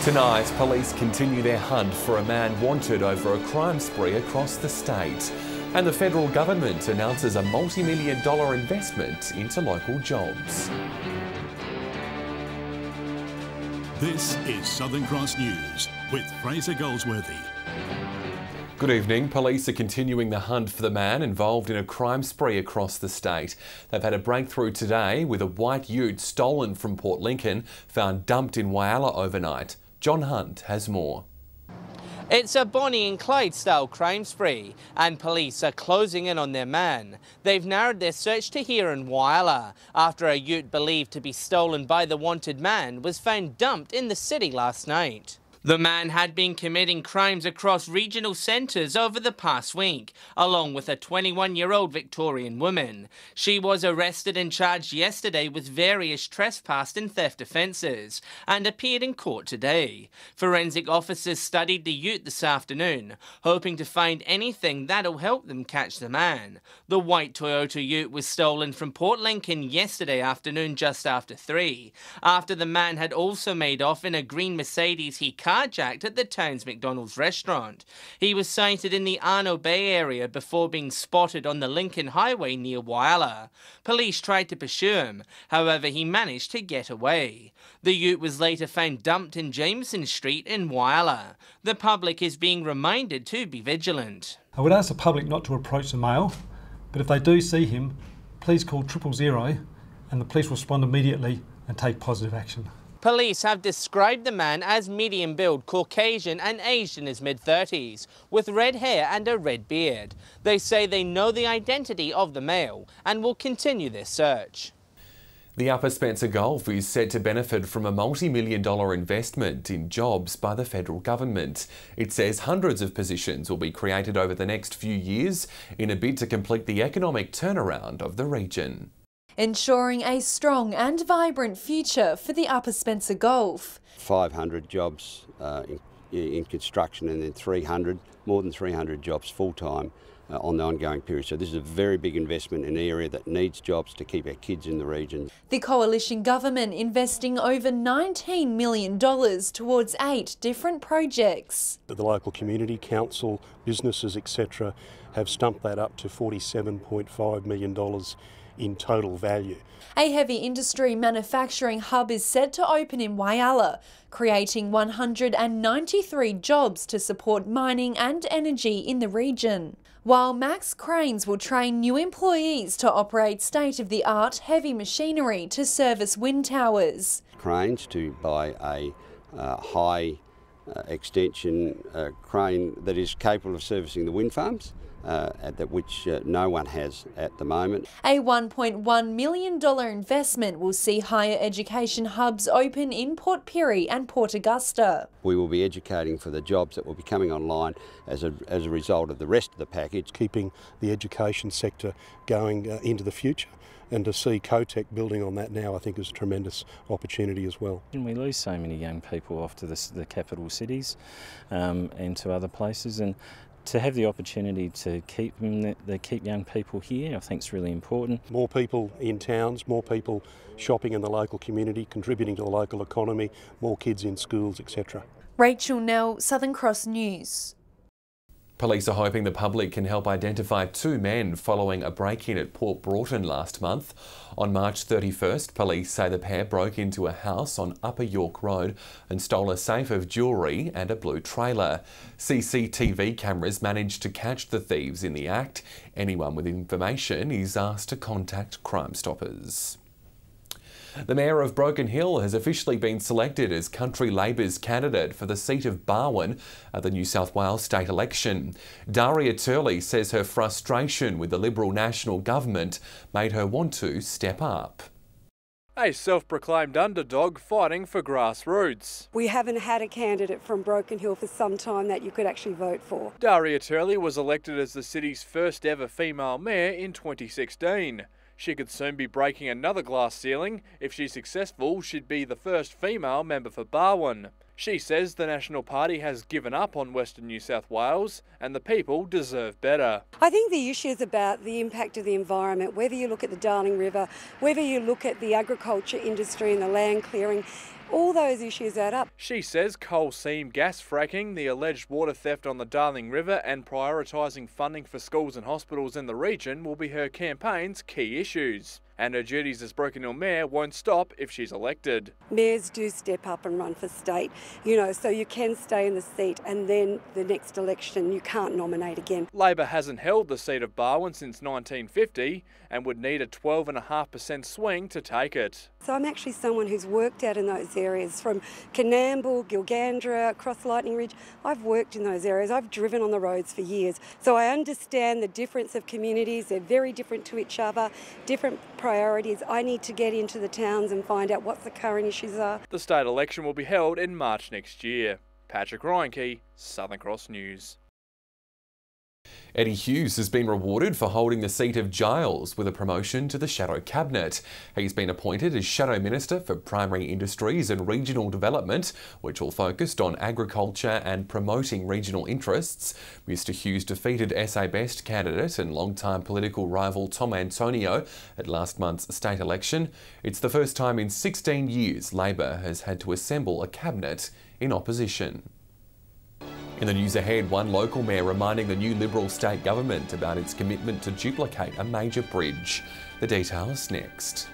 Tonight, police continue their hunt for a man wanted over a crime spree across the state. And the federal government announces a multi-million-dollar investment into local jobs. This is Southern Cross News with Fraser Goldsworthy. Good evening. Police are continuing the hunt for the man involved in a crime spree across the state. They've had a breakthrough today with a white ute stolen from Port Lincoln, found dumped in Whyalla overnight. John Hunt has more. It's a Bonnie and Clyde style crime spree and police are closing in on their man. They've narrowed their search to here in Whyalla after a ute believed to be stolen by the wanted man was found dumped in the city last night. The man had been committing crimes across regional centres over the past week, along with a 21-year-old Victorian woman. She was arrested and charged yesterday with various trespass and theft offences and appeared in court today. Forensic officers studied the ute this afternoon, hoping to find anything that'll help them catch the man. The white Toyota ute was stolen from Port Lincoln yesterday afternoon just after 3, after the man had also made off in a green Mercedes he carjacked at the town's McDonald's restaurant. He was sighted in the Arno Bay area before being spotted on the Lincoln Highway near Whyalla. Police tried to pursue him, however he managed to get away. The ute was later found dumped in Jameson Street in Whyalla. The public is being reminded to be vigilant. I would ask the public not to approach the male, but if they do see him, please call 000 and the police will respond immediately and take positive action. Police have described the man as medium-build, Caucasian and aged in his mid-30s, with red hair and a red beard. They say they know the identity of the male and will continue their search. The Upper Spencer Gulf is said to benefit from a multi-million-dollar investment in jobs by the federal government. It says hundreds of positions will be created over the next few years in a bid to complete the economic turnaround of the region. Ensuring a strong and vibrant future for the Upper Spencer Gulf. 500 jobs in construction and then more than 300 jobs full-time on the ongoing period. So this is a very big investment in an area that needs jobs to keep our kids in the region. The coalition government investing over $19 million towards 8 different projects. The local community, council, businesses, etc. have stumped that up to $47.5 million in total value. A heavy industry manufacturing hub is set to open in Whyalla, creating 193 jobs to support mining and energy in the region. While Max Cranes will train new employees to operate state-of-the-art heavy machinery to service wind towers. Cranes to buy a high extension crane that is capable of servicing the wind farms. Which no one has at the moment. A $1.1 million investment will see higher education hubs open in Port Pirie and Port Augusta. We will be educating for the jobs that will be coming online as a result of the rest of the package. Keeping the education sector going into the future. And to see COTEC building on that now, I think, is a tremendous opportunity as well. And we lose so many young people off to the capital cities and to other places, and to have the opportunity to keep young people here, I think is really important. More people in towns, more people shopping in the local community, contributing to the local economy, more kids in schools, etc. Rachel Nell, Southern Cross News. Police are hoping the public can help identify 2 men following a break-in at Port Broughton last month. On March 31st, police say the pair broke into a house on Upper York Road and stole a safe of jewellery and a blue trailer. CCTV cameras managed to catch the thieves in the act. Anyone with information is asked to contact Crime Stoppers. The Mayor of Broken Hill has officially been selected as Country Labor's candidate for the seat of Barwon at the New South Wales state election. Daria Turley says her frustration with the Liberal National Government made her want to step up. A self-proclaimed underdog fighting for grassroots. We haven't had a candidate from Broken Hill for some time that you could actually vote for. Daria Turley was elected as the city's first ever female mayor in 2016. She could soon be breaking another glass ceiling. If she's successful, she'd be the first female member for Barwon. She says the National Party has given up on Western New South Wales and the people deserve better. I think the issue is about the impact of the environment, whether you look at the Darling River, whether you look at the agriculture industry and the land clearing. All those issues add up. She says coal seam gas fracking, the alleged water theft on the Darling River and prioritising funding for schools and hospitals in the region will be her campaign's key issues. And her duties as Broken Hill Mayor won't stop if she's elected. Mayors do step up and run for state, so you can stay in the seat and then the next election you can't nominate again. Labor hasn't held the seat of Barwon since 1950 and would need a 12.5% swing to take it. So I'm actually someone who's worked out in those areas from Canamble, Gilgandra, across Lightning Ridge. I've worked in those areas. I've driven on the roads for years. So I understand the difference of communities. They're very different to each other, different priorities. I need to get into the towns and find out what the current issues are. The state election will be held in March next year. Patrick Reinke, Southern Cross News. Eddie Hughes has been rewarded for holding the seat of Giles with a promotion to the Shadow Cabinet. He's been appointed as Shadow Minister for Primary Industries and Regional Development, which will focus on agriculture and promoting regional interests. Mr Hughes defeated SA Best candidate and long-time political rival Tom Antonio at last month's state election. It's the first time in 16 years Labor has had to assemble a cabinet in opposition. In the news ahead, one local mayor reminding the new Liberal state government about its commitment to duplicate a major bridge. The details next.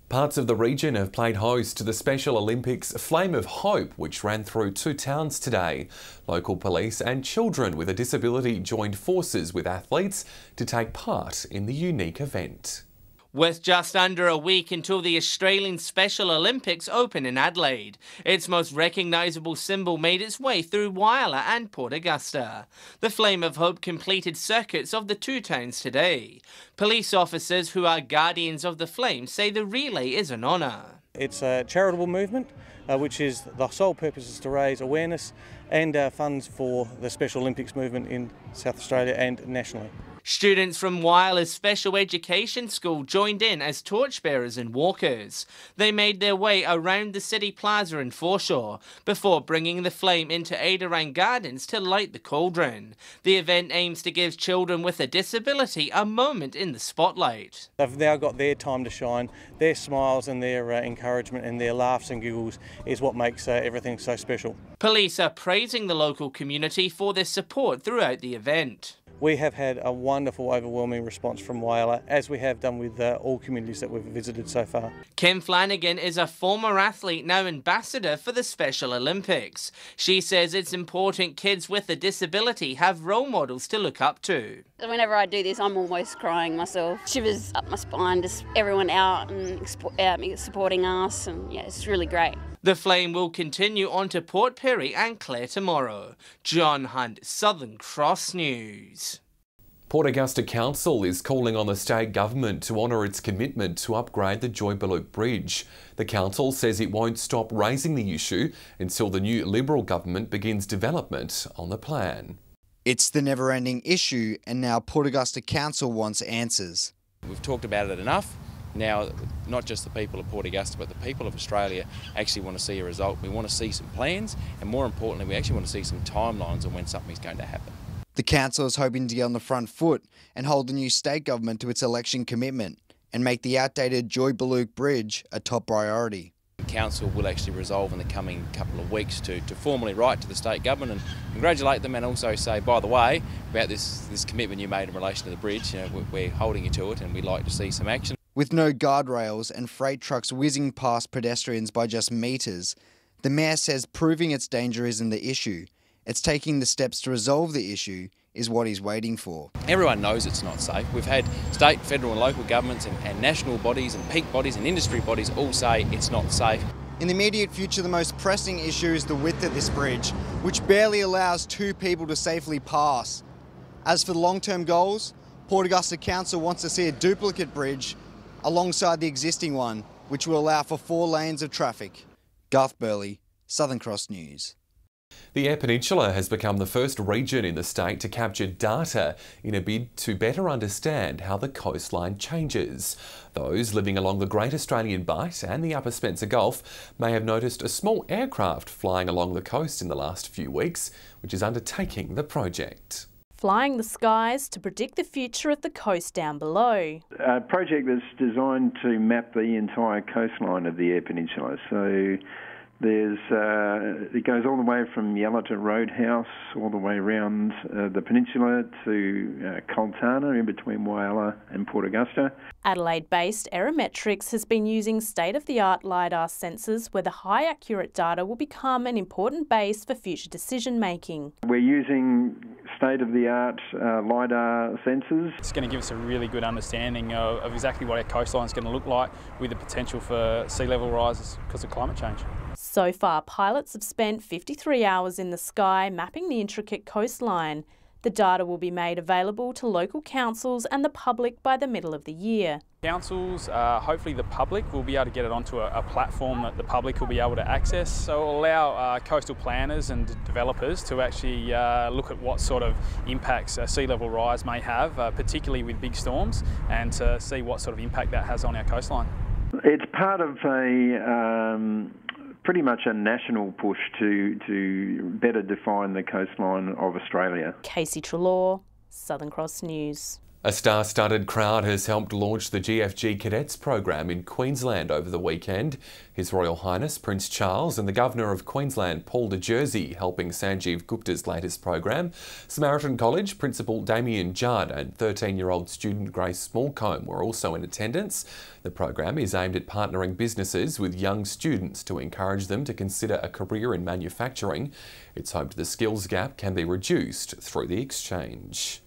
Parts of the region have played host to the Special Olympics Flame of Hope, which ran through two towns today. Local police and children with a disability joined forces with athletes to take part in the unique event. With just under a week until the Australian Special Olympics open in Adelaide, its most recognisable symbol made its way through Whyalla and Port Augusta. The Flame of Hope completed circuits of the two towns today. Police officers who are guardians of the flame say the relay is an honour. It's a charitable movement, which is the sole purpose is to raise awareness and funds for the Special Olympics movement in South Australia and nationally. Students from Whyalla's Special Education School joined in as torchbearers and walkers. They made their way around the city plaza in Foreshore before bringing the flame into Adarang Gardens to light the cauldron. The event aims to give children with a disability a moment in the spotlight. They've now got their time to shine. Their smiles and their encouragement and their laughs and giggles is what makes everything so special. Police are praising the local community for their support throughout the event. We have had a wonderful, overwhelming response from Whyalla, as we have done with all communities that we've visited so far. Kim Flanagan is a former athlete, now ambassador for the Special Olympics. She says it's important kids with a disability have role models to look up to. Whenever I do this, I'm almost crying myself. Shivers up my spine, just everyone out and supporting us, and yeah, it's really great. The flame will continue on to Port Perry and Clare tomorrow. John Hunt, Southern Cross News. Port Augusta Council is calling on the state government to honour its commitment to upgrade the Joy-Ballook Bridge. The council says it won't stop raising the issue until the new Liberal government begins development on the plan. It's the never-ending issue, and now Port Augusta Council wants answers. We've talked about it enough. Now, not just the people of Port Augusta, but the people of Australia actually want to see a result. We want to see some plans, and more importantly, we actually want to see some timelines on when something's going to happen. The council is hoping to get on the front foot and hold the new state government to its election commitment and make the outdated Joy-Ballook Bridge a top priority. The council will actually resolve in the coming couple of weeks to formally write to the state government and congratulate them, and also say, by the way, about this commitment you made in relation to the bridge, we're holding you to it and we'd like to see some action. With no guardrails and freight trucks whizzing past pedestrians by just metres, the Mayor says proving its danger isn't the issue. It's taking the steps to resolve the issue is what he's waiting for. Everyone knows it's not safe. We've had state, federal and local governments and national bodies and peak bodies and industry bodies all say it's not safe. In the immediate future, the most pressing issue is the width of this bridge, which barely allows two people to safely pass. As for the long-term goals, Port Augusta Council wants to see a duplicate bridge alongside the existing one, which will allow for 4 lanes of traffic. Garth Burley, Southern Cross News. The Air Peninsula has become the first region in the state to capture data in a bid to better understand how the coastline changes. Those living along the Great Australian Bight and the Upper Spencer Gulf may have noticed a small aircraft flying along the coast in the last few weeks, which is undertaking the project. flying the skies to predict the future of the coast down below. A project that's designed to map the entire coastline of the Air Peninsula. So it goes all the way from Yellowton Roadhouse, all the way around the peninsula to Coltana, in between Whyalla and Port Augusta. Adelaide-based Aerometrics has been using state-of-the-art LiDAR sensors where the high accurate data will become an important base for future decision-making. We're using state-of-the-art LiDAR sensors. It's going to give us a really good understanding of exactly what our coastline is going to look like, with the potential for sea level rises because of climate change. So far, pilots have spent 53 hours in the sky mapping the intricate coastline. The data will be made available to local councils and the public by the middle of the year. Councils, hopefully the public, will be able to get it onto a platform that the public will be able to access. So it will allow coastal planners and developers to actually look at what sort of impacts a sea level rise may have, particularly with big storms, and to see what sort of impact that has on our coastline. It's part of pretty much a national push to better define the coastline of Australia. Casey Trelaw, Southern Cross News. A star-studded crowd has helped launch the GFG Cadets program in Queensland over the weekend. His Royal Highness Prince Charles and the Governor of Queensland, Paul de Jersey, helping Sanjeev Gupta's latest program. Samaritan College Principal Damien Judd and 13-year-old student Grace Smallcombe were also in attendance. The program is aimed at partnering businesses with young students to encourage them to consider a career in manufacturing. It's hoped the skills gap can be reduced through the exchange.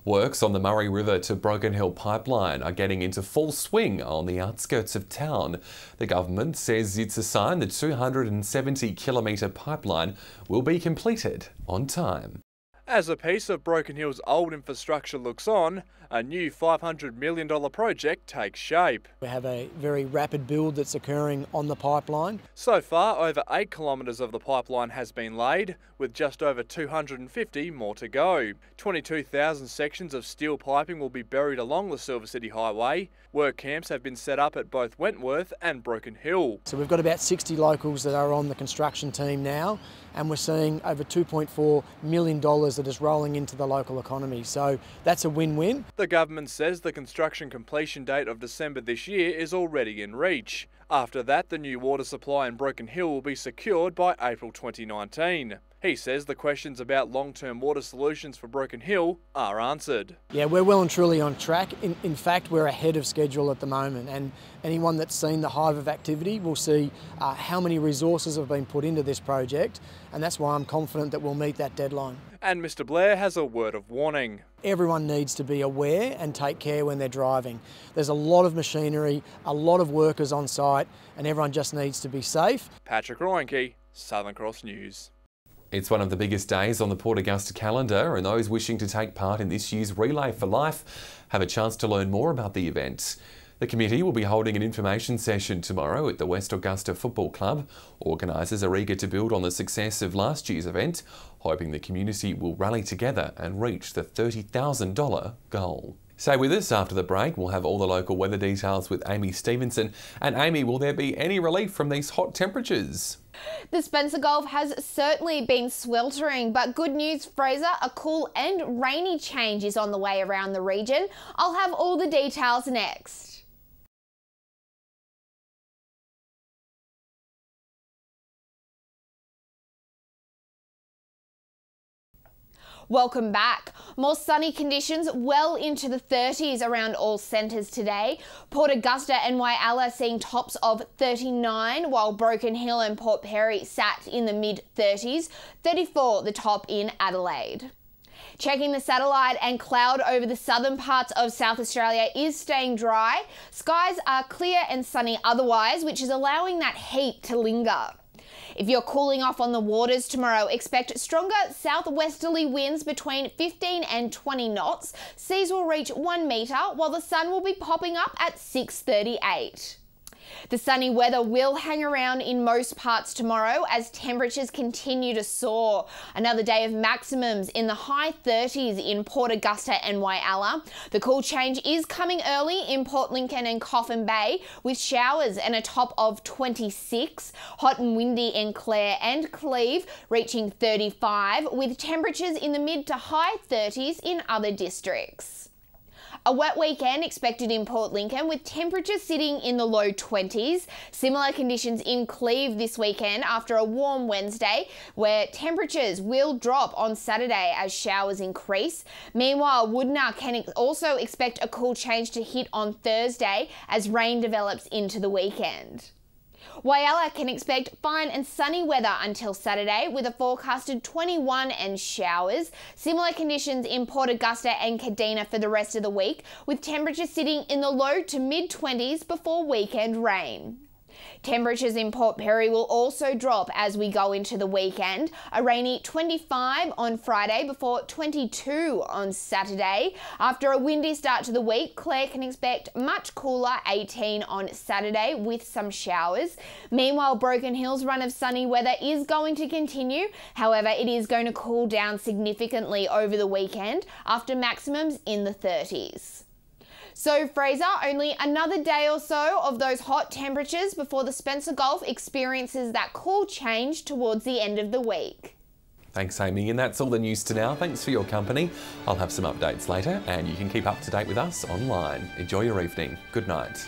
Works on the Murray River to Broken Hill pipeline are getting into full swing on the outskirts of town. The government says it's a sign the 270-kilometre pipeline will be completed on time. As a piece of Broken Hill's old infrastructure looks on, a new $500 million project takes shape. We have a very rapid build that's occurring on the pipeline. So far, over 8 kilometres of the pipeline has been laid, with just over 250 more to go. 22,000 sections of steel piping will be buried along the Silver City Highway. Work camps have been set up at both Wentworth and Broken Hill. So we've got about 60 locals that are on the construction team now, and we're seeing over $2.4 million that is rolling into the local economy. So that's a win-win. The government says the construction completion date of December this year is already in reach. After that, the new water supply in Broken Hill will be secured by April 2019. He says the questions about long-term water solutions for Broken Hill are answered. Yeah, we're well and truly on track. In fact, we're ahead of schedule at the moment, and anyone that's seen the hive of activity will see how many resources have been put into this project, and that's why I'm confident that we'll meet that deadline. And Mr Blair has a word of warning. Everyone needs to be aware and take care when they're driving. There's a lot of machinery, a lot of workers on site, and everyone just needs to be safe. Patrick Reinke, Southern Cross News. It's one of the biggest days on the Port Augusta calendar, and those wishing to take part in this year's Relay for Life have a chance to learn more about the event. The committee will be holding an information session tomorrow at the West Augusta Football Club. Organisers are eager to build on the success of last year's event, hoping the community will rally together and reach the $30,000 goal. Stay with us after the break. We'll have all the local weather details with Amy Stevenson. And Amy, will there be any relief from these hot temperatures? The Spencer Gulf has certainly been sweltering, but good news, Fraser, a cool and rainy change is on the way around the region. I'll have all the details next. Welcome back. More sunny conditions well into the 30s around all centres today. Port Augusta and Whyalla seeing tops of 39, while Broken Hill and Port Perry sat in the mid-30s. 34 the top in Adelaide. Checking the satellite, and cloud over the southern parts of South Australia is staying dry. Skies are clear and sunny otherwise, which is allowing that heat to linger. If you're cooling off on the waters tomorrow, expect stronger southwesterly winds between 15 and 20 knots. Seas will reach 1 metre, while the sun will be popping up at 6:38. The sunny weather will hang around in most parts tomorrow as temperatures continue to soar. Another day of maximums in the high 30s in Port Augusta and Whyalla. The cool change is coming early in Port Lincoln and Coffin Bay with showers and a top of 26. Hot and windy in Clare and Cleve reaching 35 with temperatures in the mid to high 30s in other districts. A wet weekend expected in Port Lincoln with temperatures sitting in the low 20s. Similar conditions in Cleve this weekend after a warm Wednesday where temperatures will drop on Saturday as showers increase. Meanwhile, Woodna can also expect a cool change to hit on Thursday as rain develops into the weekend. Whyalla can expect fine and sunny weather until Saturday with a forecasted 21 and showers. Similar conditions in Port Augusta and Kadina for the rest of the week with temperatures sitting in the low to mid 20s before weekend rain. Temperatures in Port Perry will also drop as we go into the weekend. A rainy 25 on Friday before 22 on Saturday. After a windy start to the week, Clare can expect much cooler 18 on Saturday with some showers. Meanwhile, Broken Hill's run of sunny weather is going to continue. However, it is going to cool down significantly over the weekend after maximums in the 30s. So Fraser, only another day or so of those hot temperatures before the Spencer Gulf experiences that cool change towards the end of the week. Thanks, Amy, and that's all the news to now. Thanks for your company. I'll have some updates later, and you can keep up to date with us online. Enjoy your evening. Good night.